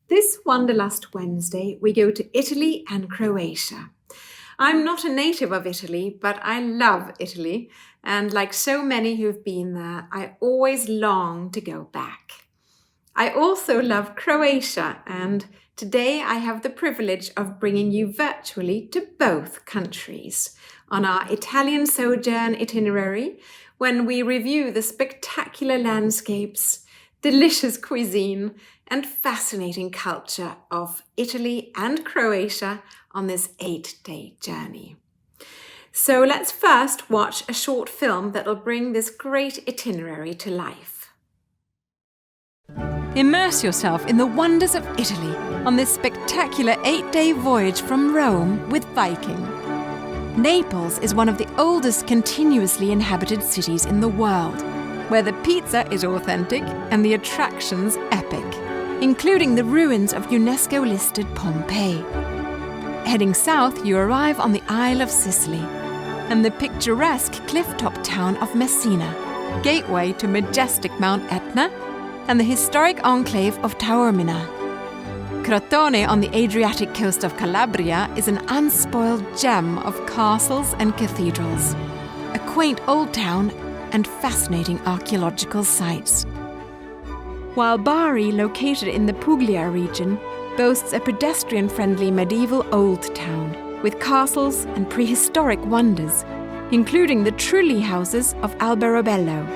This Wanderlust Wednesday, we go to Italy and Croatia. I'm not a native of Italy, but I love Italy, and like so many who've been there, I always long to go back. I also love Croatia, and today I have the privilege of bringing you virtually to both countries on our Italian Sojourn itinerary, when we review the spectacular landscapes, delicious cuisine, and fascinating culture of Italy and Croatia on this 8-day journey. So let's first watch a short film that'll bring this great itinerary to life. Immerse yourself in the wonders of Italy on this spectacular 8-day voyage from Rome with Viking. Naples is one of the oldest continuously inhabited cities in the world, where the pizza is authentic and the attractions epic, including the ruins of UNESCO-listed Pompeii. Heading south, you arrive on the Isle of Sicily and the picturesque clifftop town of Messina, gateway to majestic Mount Etna and the historic enclave of Taormina. Crotone on the Adriatic coast of Calabria is an unspoiled gem of castles and cathedrals, a quaint old town and fascinating archaeological sites. While Bari, located in the Puglia region, boasts a pedestrian-friendly medieval old town with castles and prehistoric wonders, including the Trulli houses of Alberobello.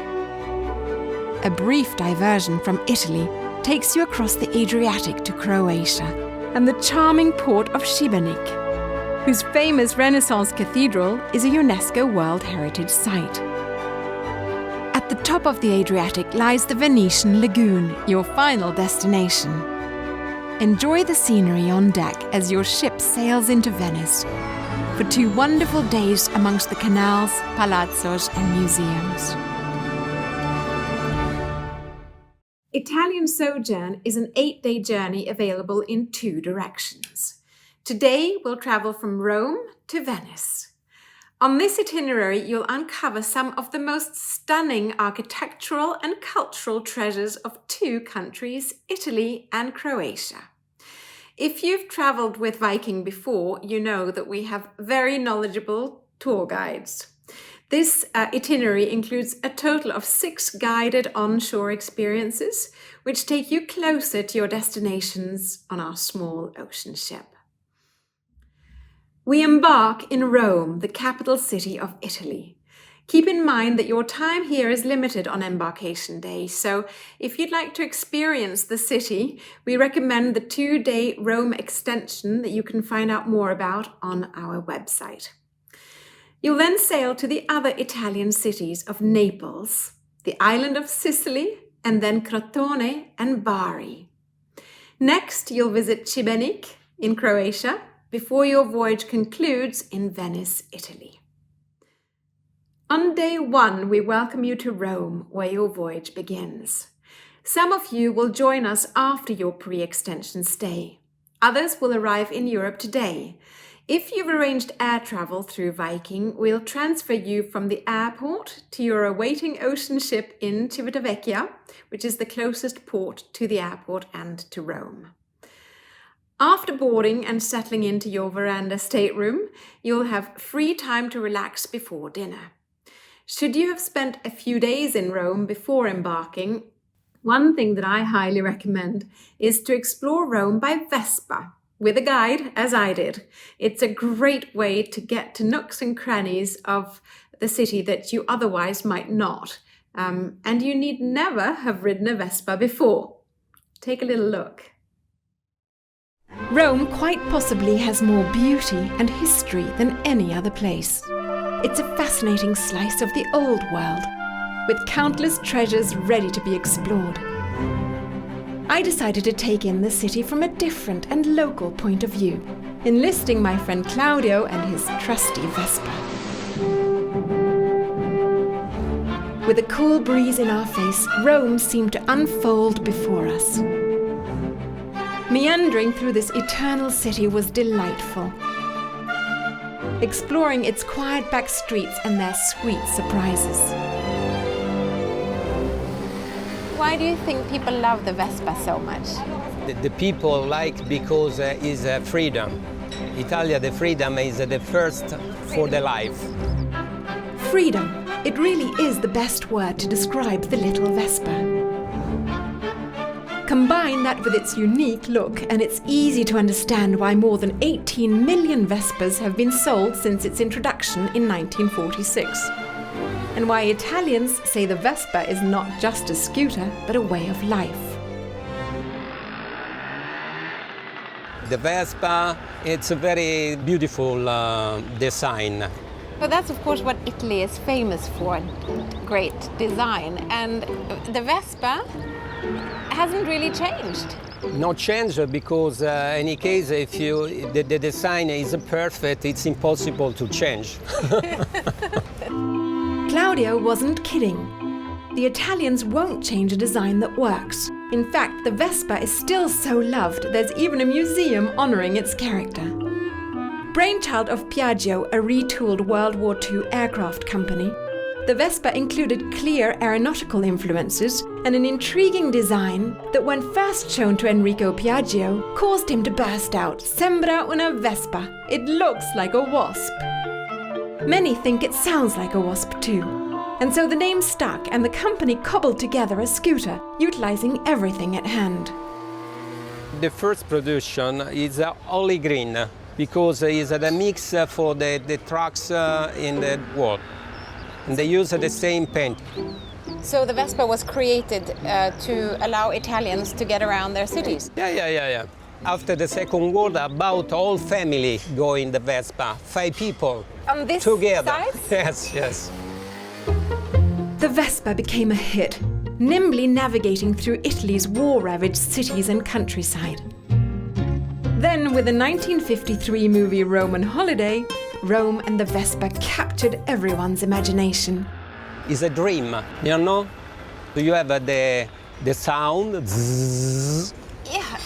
A brief diversion from Italy takes you across the Adriatic to Croatia and the charming port of Šibenik, whose famous Renaissance cathedral is a UNESCO World Heritage Site. At the top of the Adriatic lies the Venetian lagoon, your final destination. Enjoy the scenery on deck as your ship sails into Venice for 2 wonderful days amongst the canals, palazzos and museums. Italian Sojourn is an 8-day journey available in 2 directions. Today we'll travel from Rome to Venice. On this itinerary, you'll uncover some of the most stunning architectural and cultural treasures of 2 countries, Italy and Croatia. If you've traveled with Viking before, you know that we have very knowledgeable tour guides. This itinerary includes a total of 6 guided onshore experiences, which take you closer to your destinations on our small ocean ship. We embark in Rome, the capital city of Italy. Keep in mind that your time here is limited on embarkation day, so if you'd like to experience the city, we recommend the 2-day Rome extension that you can find out more about on our website. You'll then sail to the other Italian cities of Naples, the island of Sicily, and then Crotone and Bari. Next, you'll visit Šibenik in Croatia before your voyage concludes in Venice, Italy. On day 1, we welcome you to Rome, where your voyage begins. Some of you will join us after your pre-extension stay. Others will arrive in Europe today. If you've arranged air travel through Viking, we'll transfer you from the airport to your awaiting ocean ship in Civitavecchia, which is the closest port to the airport and to Rome. After boarding and settling into your veranda stateroom, you'll have free time to relax before dinner. Should you have spent a few days in Rome before embarking, one thing that I highly recommend is to explore Rome by Vespa, with a guide, as I did. It's a great way to get to nooks and crannies of the city that you otherwise might not. And you need never have ridden a Vespa before. Take a little look. Rome quite possibly has more beauty and history than any other place. It's a fascinating slice of the old world, with countless treasures ready to be explored. I decided to take in the city from a different and local point of view, enlisting my friend Claudio and his trusty Vespa. With a cool breeze in our face, Rome seemed to unfold before us. Meandering through this eternal city was delightful, exploring its quiet back streets and their sweet surprises. Why do you think people love the Vespa so much? The people like because is freedom. Italia, the freedom is the first for the life. Freedom. It really is the best word to describe the little Vespa. Combine that with its unique look, and it's easy to understand why more than 18 million Vespas have been sold since its introduction in 1946. And why Italians say the Vespa is not just a scooter, but a way of life. The Vespa, it's a very beautiful design. But that's of course what Italy is famous for, great design. And the Vespa hasn't really changed. Not changed because in any case, if the design is perfect, it's impossible to change. Claudio wasn't kidding. The Italians won't change a design that works. In fact, the Vespa is still so loved, there's even a museum honoring its character. Brainchild of Piaggio, a retooled World War II aircraft company, the Vespa included clear aeronautical influences and an intriguing design that, when first shown to Enrico Piaggio, caused him to burst out, "Sembra una Vespa. It looks like a wasp." Many think it sounds like a wasp too. And so the name stuck, and the company cobbled together a scooter, utilizing everything at hand. The first production is only green because it's a mix for the trucks in the world. And they use the same paint. So the Vespa was created to allow Italians to get around their cities? Yeah. After the Second World, about all family go in the Vespa, 5 people On this together. size? Yes. The Vespa became a hit, nimbly navigating through Italy's war-ravaged cities and countryside. Then, with the 1953 movie Roman Holiday, Rome and the Vespa captured everyone's imagination. It's a dream, you know? You have the sound, zzz,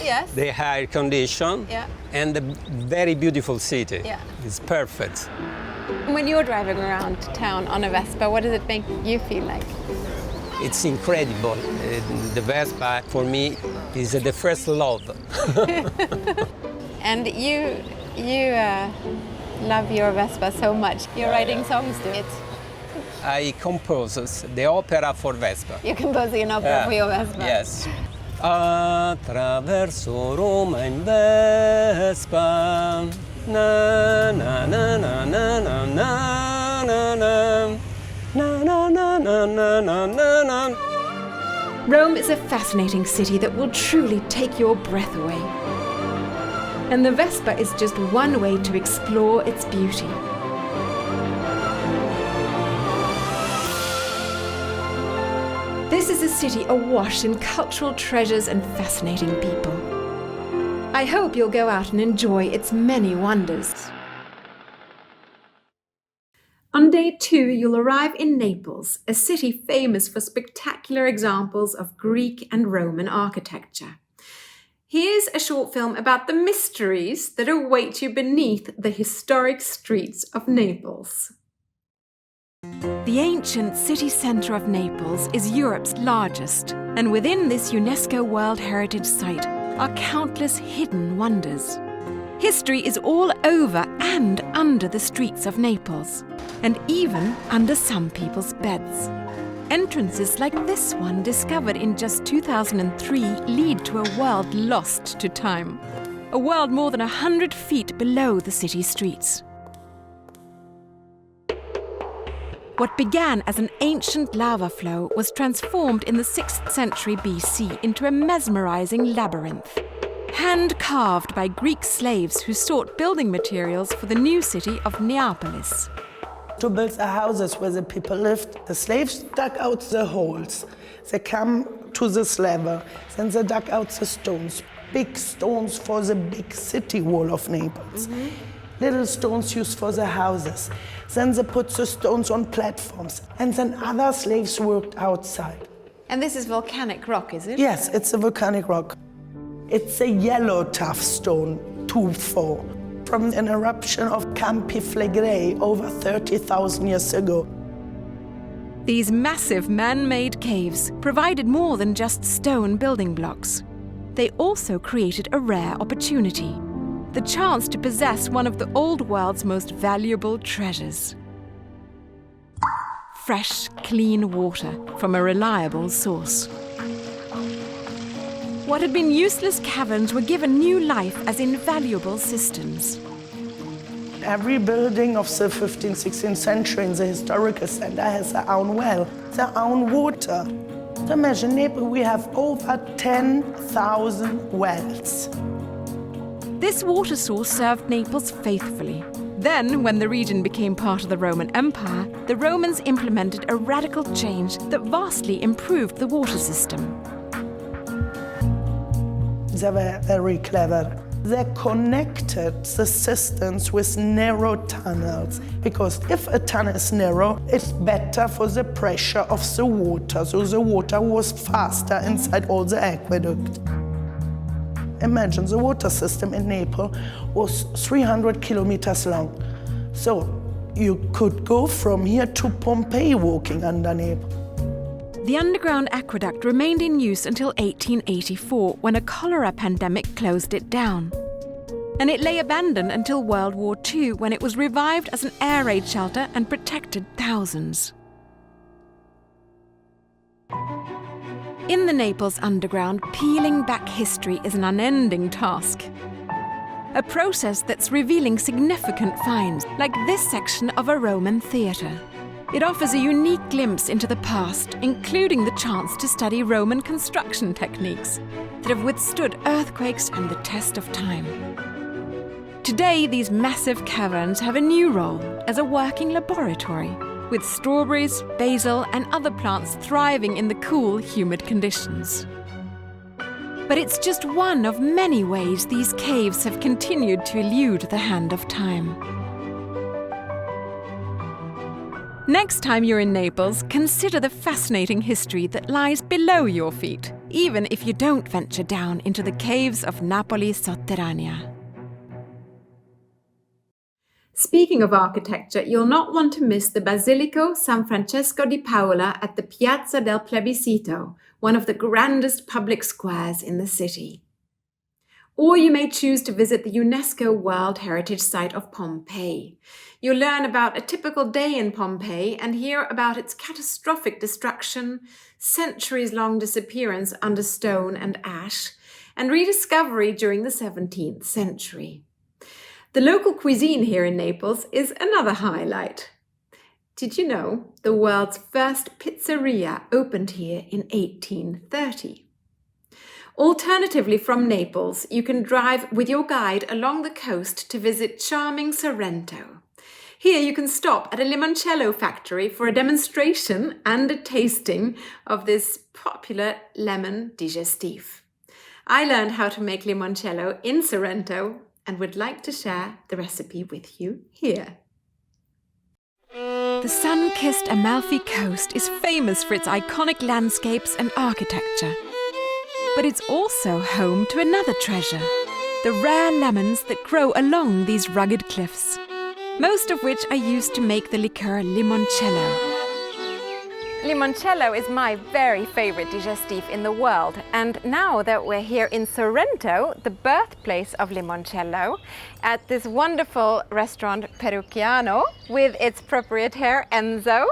Yes. the air condition, and the very beautiful city. Yeah. It's perfect. When you're driving around town on a Vespa, what does it make you feel like? It's incredible. The Vespa, for me, is the first love. And you love your Vespa so much. You're writing songs to it. I compose the opera for Vespa. You're composing an opera for your Vespa. Yes. Attraverso Roma in Vespa. Na na na na na na na na na na na na na na na na. Rome is a fascinating city that will truly take your breath away. And the Vespa is just one way to explore its beauty. This is a city awash in cultural treasures and fascinating people. I hope you'll go out and enjoy its many wonders. On day 2, you'll arrive in Naples, a city famous for spectacular examples of Greek and Roman architecture. Here's a short film about the mysteries that await you beneath the historic streets of Naples. The ancient city centre of Naples is Europe's largest, and within this UNESCO World Heritage Site are countless hidden wonders. History is all over and under the streets of Naples, and even under some people's beds. Entrances like this one, discovered in just 2003, lead to a world lost to time. A world more than 100 feet below the city streets. What began as an ancient lava flow was transformed in the 6th century BC into a mesmerizing labyrinth. Hand-carved by Greek slaves who sought building materials for the new city of Neapolis. To build the houses where the people lived, the slaves dug out the holes. They come to this level, then they dug out the stones. Big stones for the big city wall of Naples. Little stones used for the houses. Then they put the stones on platforms, and then other slaves worked outside. And this is volcanic rock, is it? Yes, it's a volcanic rock. It's a yellow tuff stone, 2-4, from an eruption of Campi Flegrei over 30,000 years ago. These massive man-made caves provided more than just stone building blocks. they also created a rare opportunity: the chance to possess one of the old world's most valuable treasures. Fresh, clean water from a reliable source. What had been useless caverns were given new life as invaluable cisterns. Every building of the 15th, 16th century in the historical center has their own well, their own water. So imagine, Naples, we have over 10,000 wells. This water source served Naples faithfully. Then, when the region became part of the Roman Empire, the Romans implemented a radical change that vastly improved the water system. They were very clever. They connected the cisterns with narrow tunnels, because if a tunnel is narrow, it's better for the pressure of the water, so the water was faster inside all the aqueduct. Imagine the water system in Naples was 300 kilometers long. So you could go from here to Pompeii walking under Naples. The underground aqueduct remained in use until 1884, when a cholera pandemic closed it down. And it lay abandoned until World War II, when it was revived as an air raid shelter and protected thousands. In the Naples underground, peeling back history is an unending task. A process that's revealing significant finds, like this section of a Roman theatre. It offers a unique glimpse into the past, including the chance to study Roman construction techniques that have withstood earthquakes and the test of time. Today, these massive caverns have a new role as a working laboratory, with strawberries, basil, and other plants thriving in the cool, humid conditions. But it's just one of many ways these caves have continued to elude the hand of time. Next time you're in Naples, consider the fascinating history that lies below your feet, even if you don't venture down into the caves of Napoli sotterranea. Speaking of architecture, you'll not want to miss the Basilico San Francesco di Paola at the Piazza del Plebiscito, one of the grandest public squares in the city. Or you may choose to visit the UNESCO World Heritage Site of Pompeii. You'll learn about a typical day in Pompeii and hear about its catastrophic destruction, centuries-long disappearance under stone and ash, and rediscovery during the 17th century. The local cuisine here in Naples is another highlight. Did you know the world's first pizzeria opened here in 1830? Alternatively, from Naples, you can drive with your guide along the coast to visit charming Sorrento. Here you can stop at a limoncello factory for a demonstration and a tasting of this popular lemon digestif. I learned how to make limoncello in Sorrento and would like to share the recipe with you here. The sun-kissed Amalfi Coast is famous for its iconic landscapes and architecture. But it's also home to another treasure, the rare lemons that grow along these rugged cliffs, most of which are used to make the liqueur Limoncello. Limoncello is my very favorite digestif in the world, and now that we're here in Sorrento, the birthplace of Limoncello, at this wonderful restaurant Perugiano with its proprietor Enzo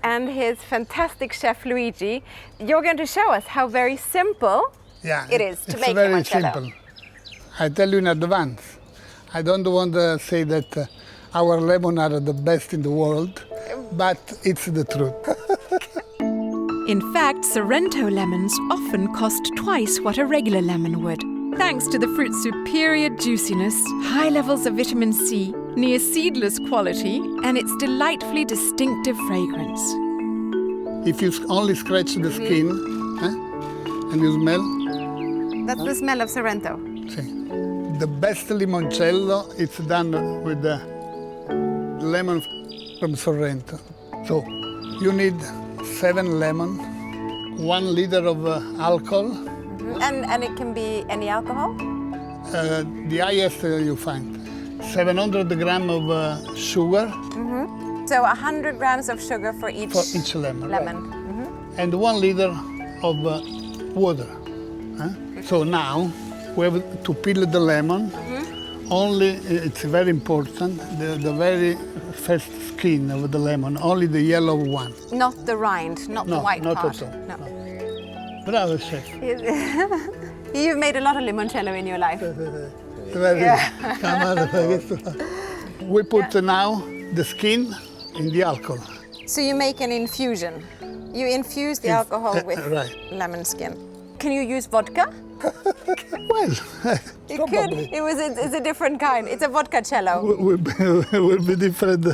and his fantastic chef Luigi, you're going to show us how very simple it is to make very limoncello. Simple. I tell you in advance. I don't want to say that our lemons are the best in the world, but it's the truth. In fact, Sorrento lemons often cost twice what a regular lemon would, thanks to the fruit's superior juiciness, high levels of vitamin C, near seedless quality, and its delightfully distinctive fragrance. If you only scratch the skin and you smell, That's the smell of Sorrento. see, the best limoncello is done with the lemon from Sorrento. So you need 7 lemons, 1 liter of alcohol. And it can be any alcohol? The highest you find. 700 grams of sugar So 100 grams of sugar for each lemon. lemon. And 1 liter of water. So now we have to peel the lemon. Only, it's very important, the very first skin of the lemon, only the yellow one. Not the rind, not the white not part. at all. No. Bravo, chef. You've made a lot of limoncello in your life. We put now the skin in the alcohol. So you make an infusion. You infuse the alcohol with right. lemon skin. Can you use vodka? Well, It probably. could. It's a different kind. It's a vodka cello. Will be different.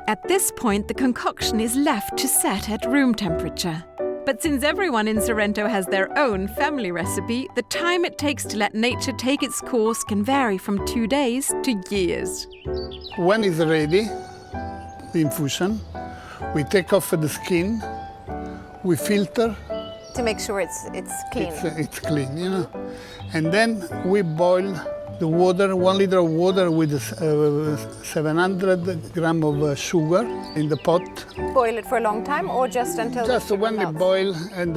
At this point, the concoction is left to set at room temperature. But since everyone in Sorrento has their own family recipe, the time it takes to let nature take its course can vary from 2 days to years. When it's ready, the infusion, we take off the skin, we filter. To make sure it's clean. It's clean, you know. And then we boil the water, 1 liter of water with 700 grams of sugar in the pot. Boil it for a long time or just until Just the sugar when melts? it boil and,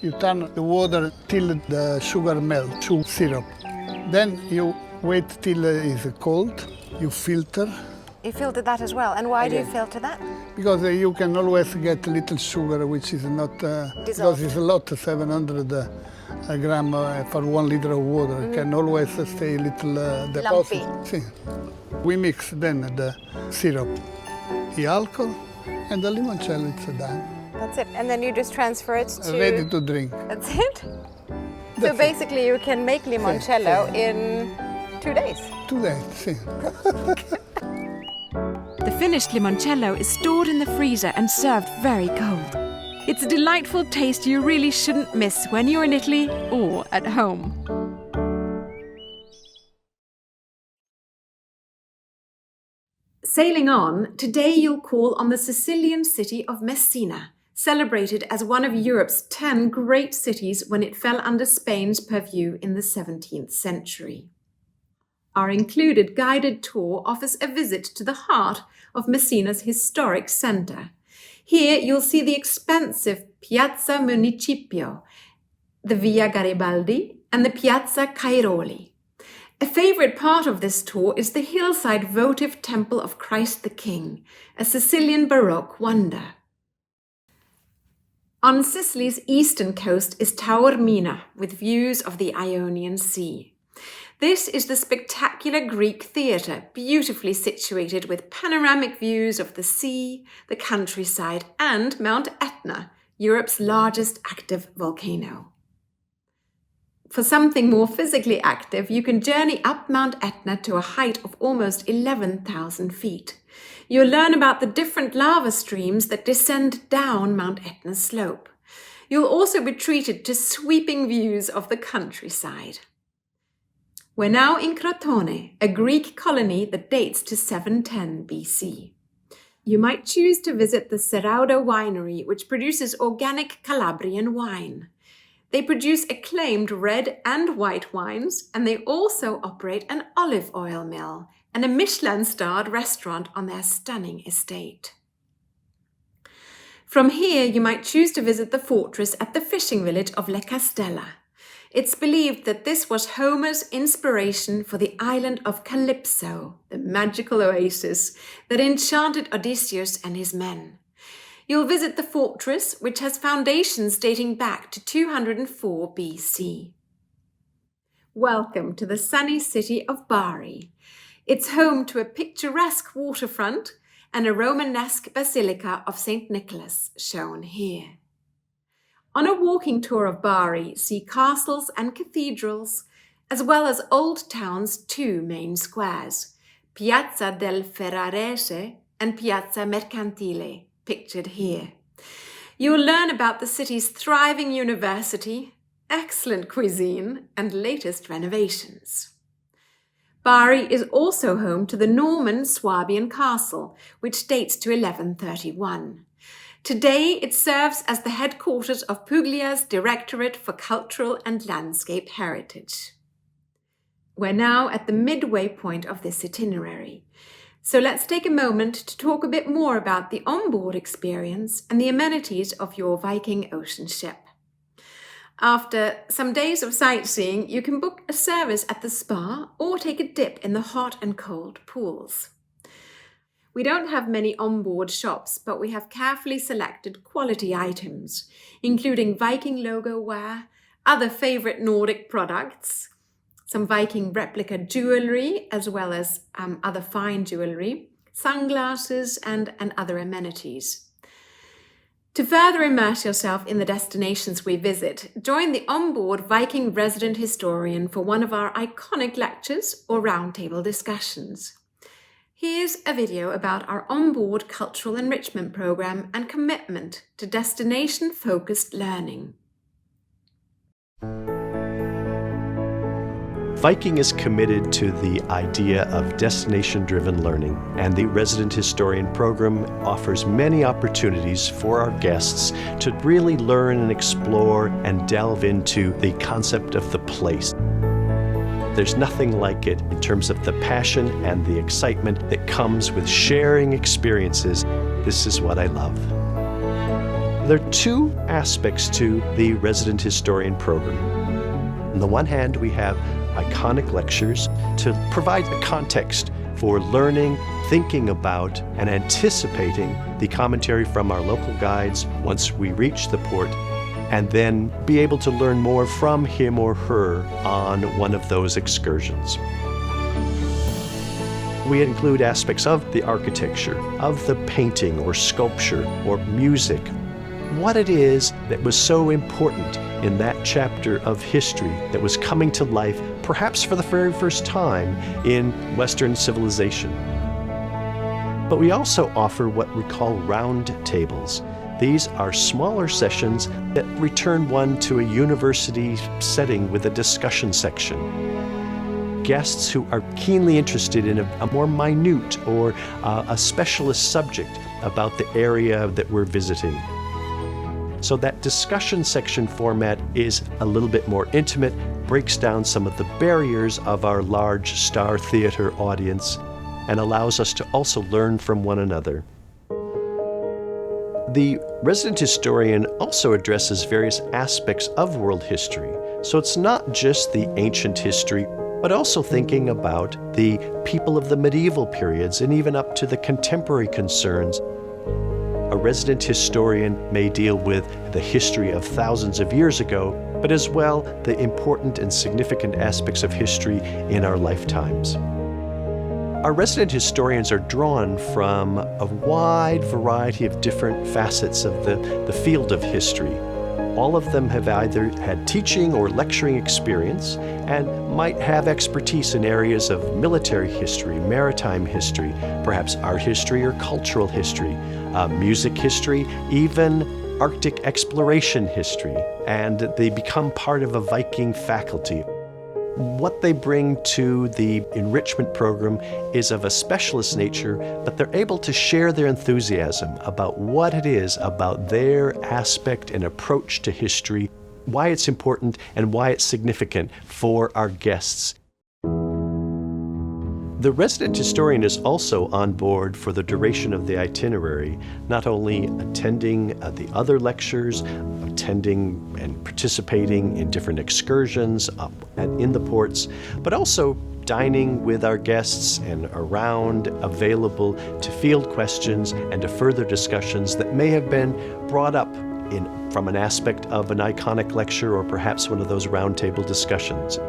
you turn the water till the sugar melts, sugar syrup. Then you wait till it's cold, you filter. You filter that as well. And why do you filter that? Because you can always get little sugar, which is not, because it's a lot, 700 gram for 1 liter of water. It can always stay a little deposit. Lumpy. See. We mix then the syrup, the alcohol, and the limoncello, it's done. That's it. And then you just transfer it to... Ready to drink. That's it? That's So basically you can make limoncello in 2 days. 2 days, see. The finished limoncello is stored in the freezer and served very cold. It's a delightful taste you really shouldn't miss when you're in Italy or at home. Sailing on, today you'll call on the Sicilian city of Messina, celebrated as one of Europe's 10 great cities when it fell under Spain's purview in the 17th century. Our included guided tour offers a visit to the heart of Messina's historic centre. Here you'll see the expansive Piazza Municipio, the Via Garibaldi, and the Piazza Cairoli. A favourite part of this tour is the hillside votive temple of Christ the King, a Sicilian Baroque wonder. On Sicily's eastern coast is Taormina, with views of the Ionian Sea. This is the spectacular Greek theatre, beautifully situated with panoramic views of the sea, the countryside, and Mount Etna, Europe's largest active volcano. For something more physically active, you can journey up Mount Etna to a height of almost 11,000 feet. You'll learn about the different lava streams that descend down Mount Etna's slope. You'll also be treated to sweeping views of the countryside. We're now in Crotone, a Greek colony that dates to 710 BC. You might choose to visit the Ceraudo winery, which produces organic Calabrian wine. They produce acclaimed red and white wines, and they also operate an olive oil mill and a Michelin-starred restaurant on their stunning estate. From here, you might choose to visit the fortress at the fishing village of Le Castella. It's believed that this was Homer's inspiration for the island of Calypso, the magical oasis that enchanted Odysseus and his men. You'll visit the fortress, which has foundations dating back to 204 BC. Welcome to the sunny city of Bari. It's home to a picturesque waterfront and a Romanesque basilica of St. Nicholas, shown here. On a walking tour of Bari, see castles and cathedrals, as well as Old Town's 2 main squares, Piazza del Ferrarese and Piazza Mercantile, pictured here. You'll learn about the city's thriving university, excellent cuisine, and latest renovations. Bari is also home to the Norman Swabian Castle, which dates to 1131. Today, it serves as the headquarters of Puglia's Directorate for Cultural and Landscape Heritage. We're now at the midway point of this itinerary, so let's take a moment to talk a bit more about the onboard experience and the amenities of your Viking ocean ship. After some days of sightseeing, you can book a service at the spa or take a dip in the hot and cold pools. We don't have many onboard shops, but we have carefully selected quality items, including Viking logo wear, other favorite Nordic products, some Viking replica jewelry, as well as other fine jewelry, sunglasses, and other amenities. To further immerse yourself in the destinations we visit, join the Onboard Viking resident historian for one of our iconic lectures or roundtable discussions. Here's a video about our Onboard cultural enrichment program and commitment to destination-focused learning. Viking is committed to the idea of destination-driven learning, and the Resident Historian program offers many opportunities for our guests to really learn and explore and delve into the concept of the place. There's nothing like it in terms of the passion and the excitement that comes with sharing experiences. This is what I love. There are two aspects to the Resident Historian program. On the one hand, we have iconic lectures to provide a context for learning, thinking about, and anticipating the commentary from our local guides once we reach the port, and then be able to learn more from him or her on one of those excursions. We include aspects of the architecture, of the painting or sculpture or music, what it is that was so important in that chapter of history that was coming to life, perhaps for the very first time in Western civilization. But we also offer what we call round tables. These are smaller sessions that return one to a university setting with a discussion section. Guests who are keenly interested in a more minute or a specialist subject about the area that we're visiting. So that discussion section format is a little bit more intimate, breaks down some of the barriers of our large Star Theater audience, and allows us to also learn from one another. The resident historian also addresses various aspects of world history. So it's not just the ancient history, but also thinking about the people of the medieval periods and even up to the contemporary concerns. A resident historian may deal with the history of thousands of years ago, but as well the important and significant aspects of history in our lifetimes. Our resident historians are drawn from a wide variety of different facets of the field of history. All of them have either had teaching or lecturing experience and might have expertise in areas of military history, maritime history, perhaps art history or cultural history, music history, even Arctic exploration history, and they become part of a Viking faculty. What they bring to the enrichment program is of a specialist nature, but they're able to share their enthusiasm about what it is about their aspect and approach to history, why it's important, and why it's significant for our guests. The resident historian is also on board for the duration of the itinerary, not only attending the other lectures, attending and participating in different excursions up and in the ports, but also dining with our guests and around, available to field questions and to further discussions that may have been brought up from an aspect of an iconic lecture or perhaps one of those roundtable discussions.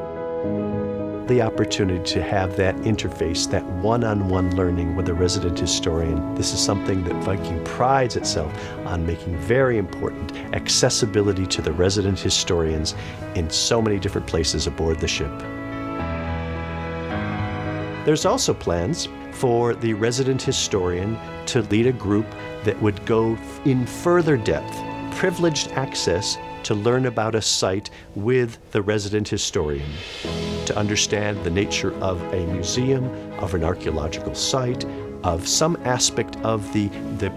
The opportunity to have that interface, that one-on-one learning with a resident historian. This is something that Viking prides itself on making very important, accessibility to the resident historians in so many different places aboard the ship. There's also plans for the resident historian to lead a group that would go in further depth, privileged access to learn about a site with the resident historian, to understand the nature of a museum, of an archaeological site, of some aspect of the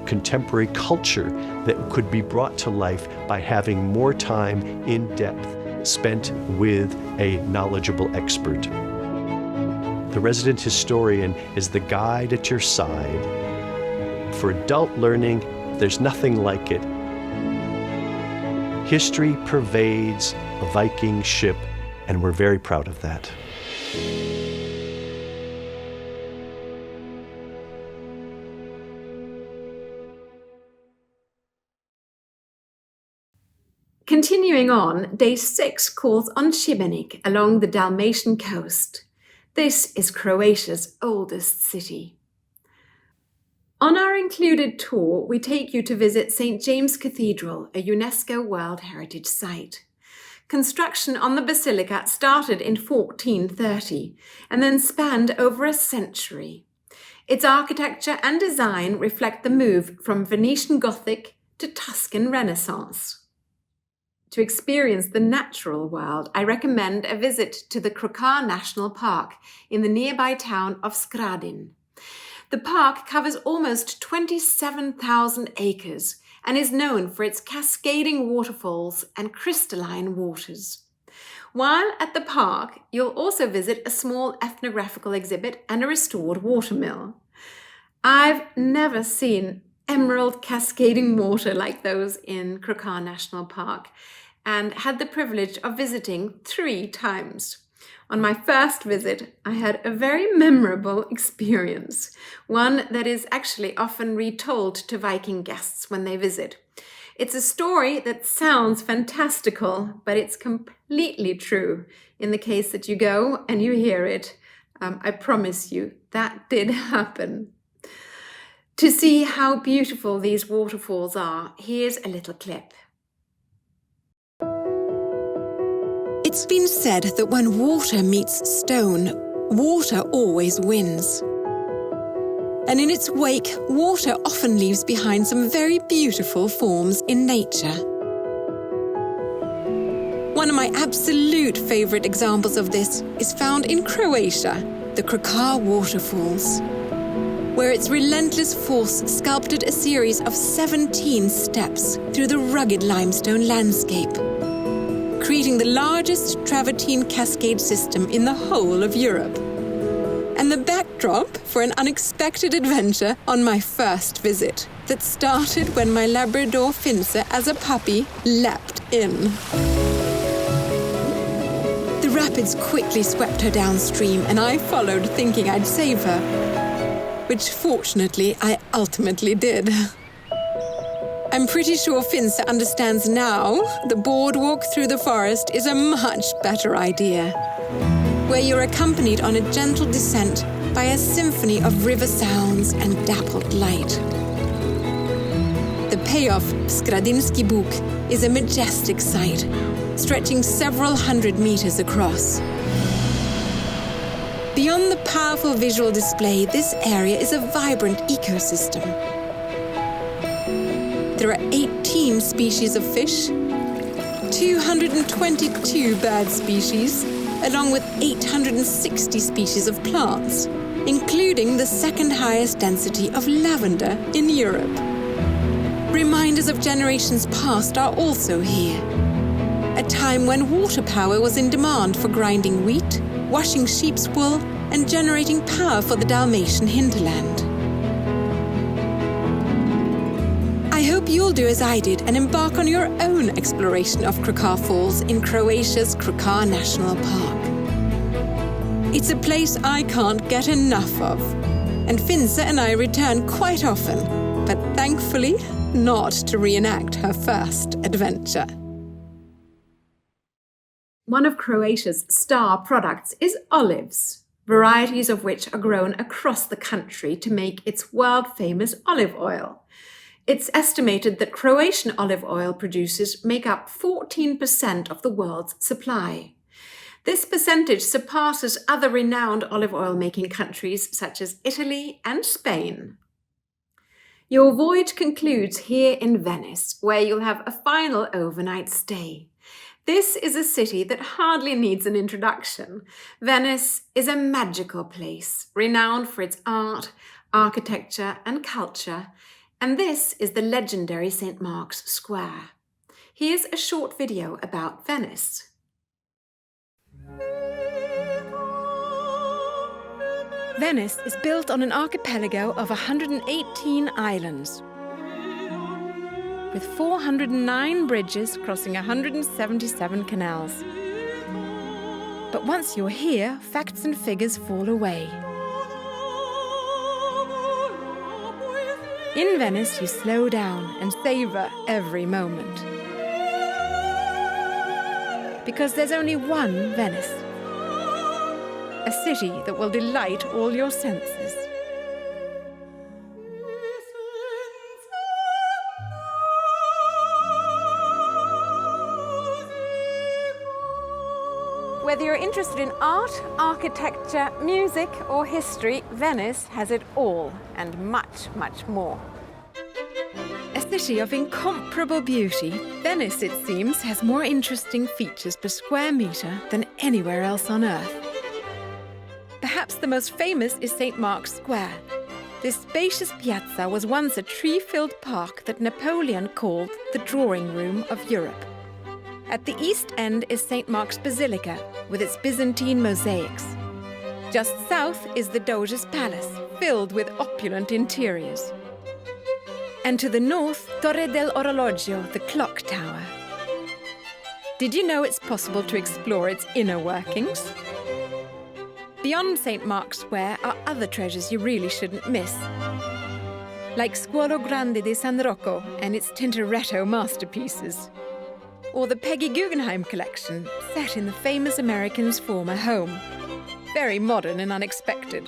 contemporary culture that could be brought to life by having more time in depth spent with a knowledgeable expert. The resident historian is the guide at your side. For adult learning, there's nothing like it. History pervades a Viking ship, and we're very proud of that. Continuing on, day 6 calls on Šibenik along the Dalmatian coast. This is Croatia's oldest city. On our included tour, we take you to visit St. James Cathedral, a UNESCO World Heritage Site. Construction on the basilica started in 1430 and then spanned over a century. Its architecture and design reflect the move from Venetian Gothic to Tuscan Renaissance. To experience the natural world, I recommend a visit to the Croatia National Park in the nearby town of Skradin. The park covers almost 27,000 acres and is known for its cascading waterfalls and crystalline waters. While at the park, you'll also visit a small ethnographical exhibit and a restored watermill. I've never seen emerald cascading water like those in Croatia National Park, and had the privilege of visiting 3 times. On my first visit, I had a very memorable experience, one that is actually often retold to Viking guests when they visit. It's a story that sounds fantastical, but it's completely true in the case that you go and you hear it. I promise you, that did happen. To see how beautiful these waterfalls are, here's a little clip. It's been said that when water meets stone, water always wins. And in its wake, water often leaves behind some very beautiful forms in nature. One of my absolute favourite examples of this is found in Croatia, the Croatia waterfalls, where its relentless force sculpted a series of 17 steps through the rugged limestone landscape, creating the largest travertine cascade system in the whole of Europe. And the backdrop for an unexpected adventure on my first visit that started when my Labrador Finse as a puppy leapt in. The rapids quickly swept her downstream and I followed thinking I'd save her, which fortunately I ultimately did. I'm pretty sure Finse understands now the boardwalk through the forest is a much better idea, where you're accompanied on a gentle descent by a symphony of river sounds and dappled light. The payoff, Skradinski Buk, is a majestic sight, stretching several hundred meters across. Beyond the powerful visual display, this area is a vibrant ecosystem. There are 18 species of fish, 222 bird species, along with 860 species of plants, including the second highest density of lavender in Europe. Reminders of generations past are also here. A time when water power was in demand for grinding wheat, washing sheep's wool, and generating power for the Dalmatian hinterland. I hope you'll do as I did and embark on your own exploration of Croatia Falls in Croatia's Croatia National Park. It's a place I can't get enough of, and Finse and I return quite often, but thankfully not to reenact her first adventure. One of Croatia's star products is olives, varieties of which are grown across the country to make its world-famous olive oil. It's estimated that Croatian olive oil producers make up 14% of the world's supply. This percentage surpasses other renowned olive oil-making countries such as Italy and Spain. Your voyage concludes here in Venice, where you'll have a final overnight stay. This is a city that hardly needs an introduction. Venice is a magical place, renowned for its art, architecture, and culture, and this is the legendary St. Mark's Square. Here's a short video about Venice. Venice is built on an archipelago of 118 islands. with 409 bridges crossing 177 canals. But once you're here, facts and figures fall away. In Venice, you slow down and savor every moment. Because there's only one Venice. A city that will delight all your senses. Whether you're interested in art, architecture, music or history, Venice has it all and much, much more. A city of incomparable beauty, Venice, it seems, has more interesting features per square metre than anywhere else on Earth. Perhaps the most famous is St. Mark's Square. This spacious piazza was once a tree-filled park that Napoleon called the drawing room of Europe. At the east end is St. Mark's Basilica, with its Byzantine mosaics. Just south is the Doge's Palace, filled with opulent interiors. And to the north, Torre del Orologio, the clock tower. Did you know it's possible to explore its inner workings? Beyond St. Mark's Square are other treasures you really shouldn't miss. Like Scuolo Grande di San Rocco and its Tintoretto masterpieces. Or the Peggy Guggenheim collection, set in the famous American's former home. Very modern and unexpected.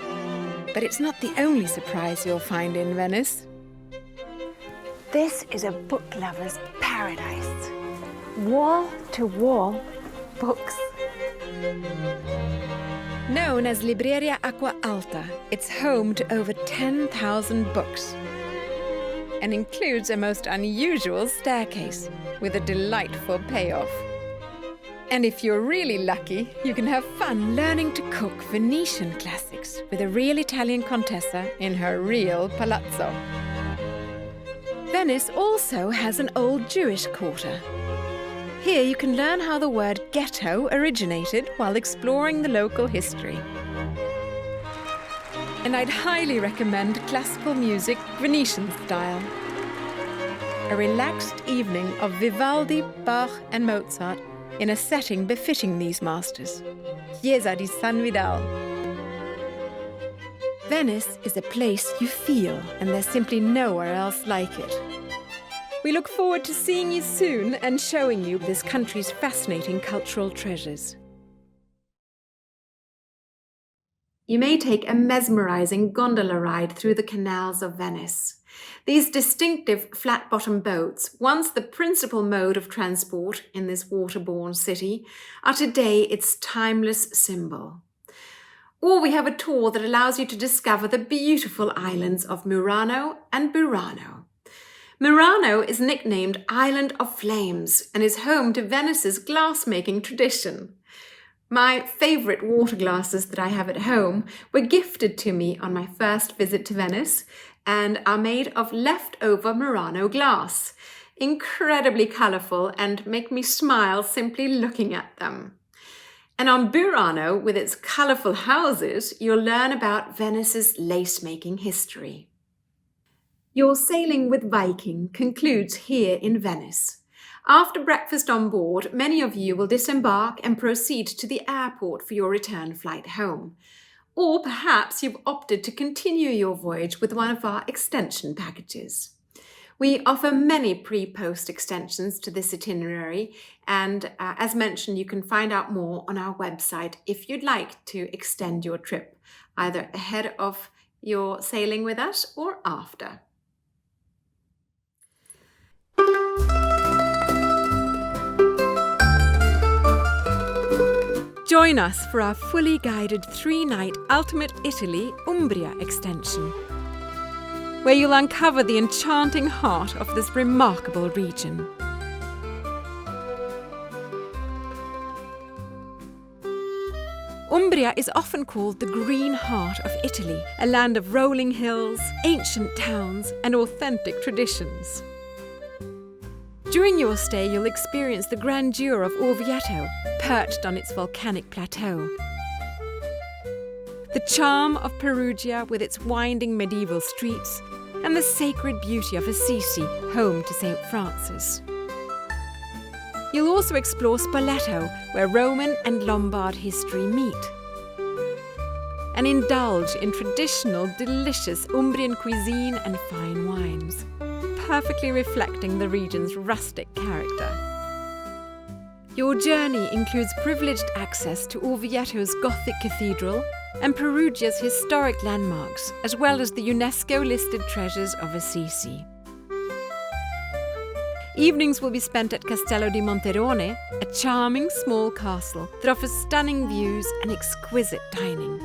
But it's not the only surprise you'll find in Venice. This is a book lover's paradise. Wall-to-wall books. Known as Libreria Acqua Alta, it's home to over 10,000 books. And includes a most unusual staircase with a delightful payoff. And if you're really lucky, you can have fun learning to cook Venetian classics with a real Italian contessa in her real palazzo. Venice also has an old Jewish quarter. Here you can learn how the word ghetto originated while exploring the local history. And I'd highly recommend classical music Venetian style. A relaxed evening of Vivaldi, Bach and Mozart in a setting befitting these masters. Chiesa di San Vidal. Venice is a place you feel, and there's simply nowhere else like it. We look forward to seeing you soon and showing you this country's fascinating cultural treasures. You may take a mesmerizing gondola ride through the canals of Venice. These distinctive flat-bottom boats, once the principal mode of transport in this waterborne city, are today its timeless symbol. Or we have a tour that allows you to discover the beautiful islands of Murano and Burano. Murano is nicknamed Island of Flames and is home to Venice's glassmaking tradition. My favourite water glasses that I have at home were gifted to me on my first visit to Venice and are made of leftover Murano glass. Incredibly colourful and make me smile simply looking at them. And on Burano, with its colourful houses, you'll learn about Venice's lace-making history. Your sailing with Viking concludes here in Venice. After breakfast on board, many of you will disembark and proceed to the airport for your return flight home. Or perhaps you've opted to continue your voyage with one of our extension packages. We offer many pre-post extensions to this itinerary, and as mentioned, you can find out more on our website if you'd like to extend your trip, either ahead of your sailing with us or after. Join us for our fully guided 3-night Ultimate Italy Umbria extension, where you'll uncover the enchanting heart of this remarkable region. Umbria is often called the green heart of Italy, a land of rolling hills, ancient towns, and authentic traditions. During your stay, you'll experience the grandeur of Orvieto, perched on its volcanic plateau. The charm of Perugia with its winding medieval streets, and the sacred beauty of Assisi, home to St. Francis. You'll also explore Spoleto, where Roman and Lombard history meet, and indulge in traditional, delicious Umbrian cuisine and fine wines, perfectly reflecting the region's rustic character. Your journey includes privileged access to Orvieto's Gothic cathedral and Perugia's historic landmarks, as well as the UNESCO-listed treasures of Assisi. Evenings will be spent at Castello di Monterone, a charming small castle that offers stunning views and exquisite dining.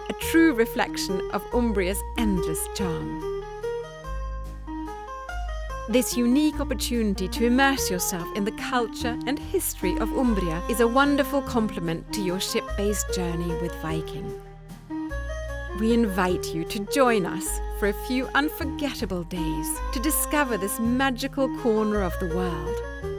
A true reflection of Umbria's endless charm. This unique opportunity to immerse yourself in the culture and history of Umbria is a wonderful complement to your ship-based journey with Viking. We invite you to join us for a few unforgettable days to discover this magical corner of the world.